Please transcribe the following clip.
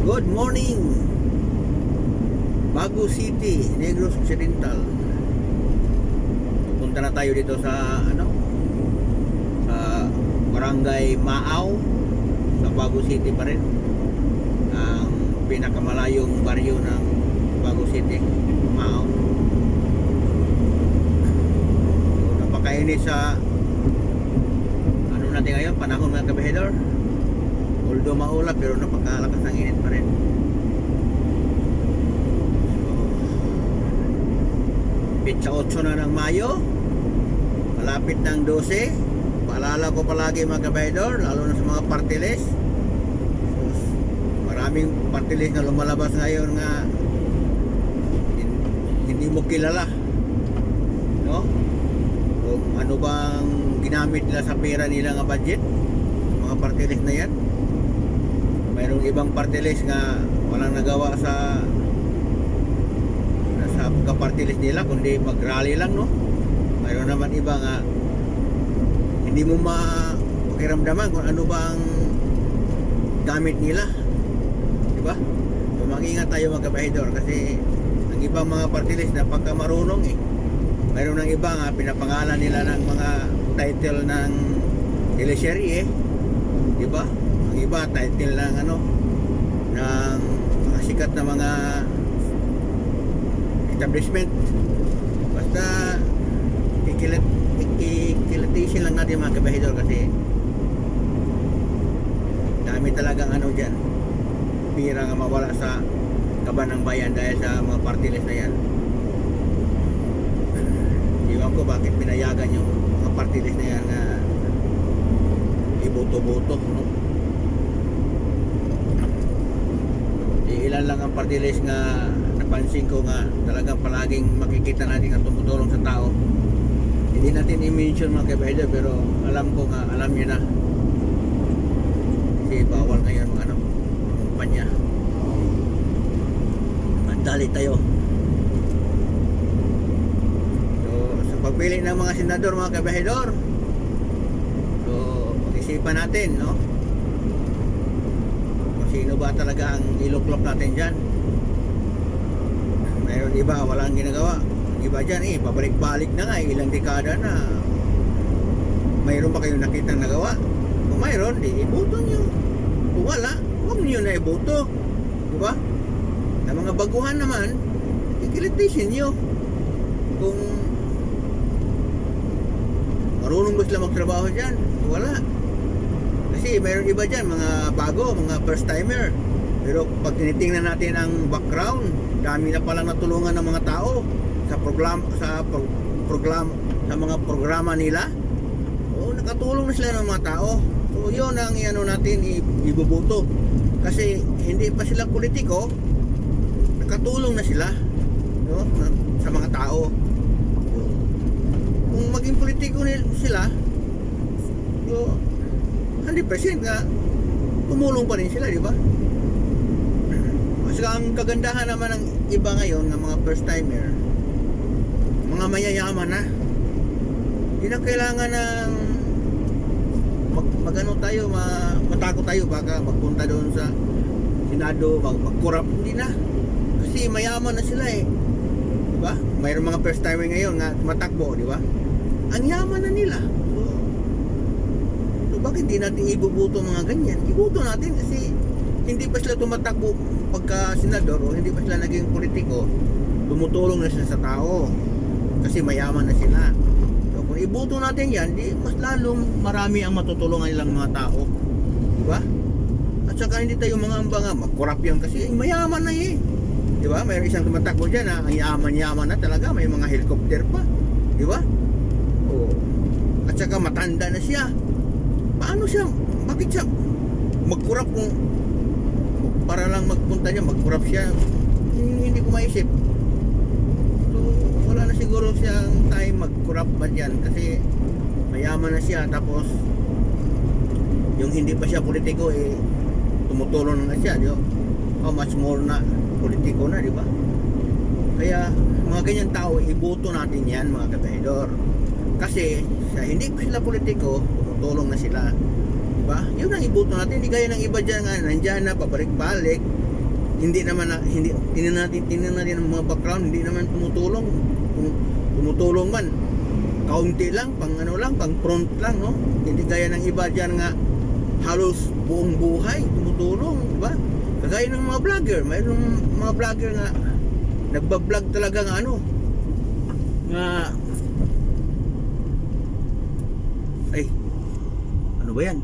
Good morning, Bago City, Negros Occidental. Pupunta na tayo dito sa sa Barangay Maaw sa Bago City pa rin. Ang pinakamalayong baryo ng Bago City, Maaw. So, napakainit sa natin ngayon, panahon mga kabahedor. Although maulap, pero napakalakas ang init pa rin. So, pitsa 8 na ng Mayo, malapit ng 12. Paalala ko palagi mga kabahedor, lalo na sa mga party list. So, maraming party list na lumalabas ngayon nga hindi mo kilala, no? Kung ano bang ginamit nila sa pera nila nga budget, mga party list na yan. Mayroong ibang party list nga walang nagawa sa party list nila, kundi mag-rally lang, no? Mayroon naman iba nga hindi mo makiramdaman kung ano bang gamit nila, diba? So mag-ingat tayo mga kabahedor, kasi ang ibang mga party list na pagka marunong mayroon ng iba nga pinapangalan nila ng mga title ng teleserye, diba? Ang iba title ng ng mga sikat na mga establishment. Basta ikilatisin lang natin mga kabahedor, kasi dami talagang dyan pira nga mawala sa kaban ng bayan dahil sa mga party list na yan. Iwan ko bakit pinayagan yung mga party list na yan na iboto-boto, no? Ilan lang ang party list nga napansin ko nga talagang palaging makikita natin ang tumutulong sa tao. Hindi natin i-mention mga kabahedor, pero alam ko nga, alam nyo na, kasi bawal ngayon mga kumpanya. Mandali tayo. Pagpili ng mga senador mga kabahedor, so pag-isipan natin, no, kung sino ba talaga ang iluklop natin dyan. Mayroon iba walang ginagawa, iba dyan pabalik-balik na nga, ilang dekada na. Mayroon ba kayong nakitang nagawa? Kung mayroon, di iboto nyo. Kung wala, huwag nyo na iboto, diba? Sa mga baguhan naman, ikilitisin nyo. Kung marunong ba sila magtrabaho dyan? Wala. Kasi mayroon iba dyan, mga bago, mga first timer. Pero pag tinitingnan natin ang background, dami na palang natulungan ng mga tao sa mga programa nila. O, nakatulong na sila ng mga tao. So yun ang natin ibubuto. Kasi hindi pa sila politiko, nakatulong na sila, no, sa mga tao. Kung maging politiko sila, so 100% nga tumulong pa rin sila, di ba? Kasi ang kagandahan naman ng iba ngayon ng mga first timer, mga mayayaman na, hindi na kailangan ng matakot tayo baka magpunta doon sa Senado, magkurap, hindi na, kasi mayaman na sila di ba? Mayroong mga first timer ngayon nga matakbo, di ba? Ang yaman na nila. So bakit hindi natin ibubuto mga ganyan? Ibuto natin kasi hindi pa sila tumatakbo pagka senador, o hindi pa sila naging politiko, tumutulong na sila sa tao kasi mayaman na sila. So kung ibuto natin yan, di mas lalong marami ang matutulungan nilang mga tao, di ba? At saka hindi tayo mga ambanga magkorap yan kasi mayaman na di ba? Mayroon isang tumatakbo dyan ang yaman-yaman na talaga, may mga helicopter pa, di ba? At saka matanda na siya. Paano siya, bakit siya magkurap kung para lang magpunta niya, magkurap siya? Hindi ko maisip. So wala na siguro siyang time magkurap ba dyan, kasi mayaman na siya. Tapos yung hindi pa siya politiko tumutulong na siya, di ba? How much more na politiko na, di ba? Kaya mga ganyan tao, iboto natin yan mga kabahedor. Kasi sa hindi pa sila politiko, tumutulong na sila, diba? Yun ang iboto natin. Hindi gaya ng iba dyan nga, nandyan na, pabalik-balik, hindi naman hindi tingnan natin ang mga background, hindi naman tumutulong. Kung tumutulong man, kaunti lang, pang ano lang, pang front lang, no? Hindi gaya ng iba diyan nga halos buong buhay tumutulong, di ba? Kagaya ng mga vlogger, mayroong mga vlogger nga nagba-vlog talaga nga ano, nga ay ano ba yan?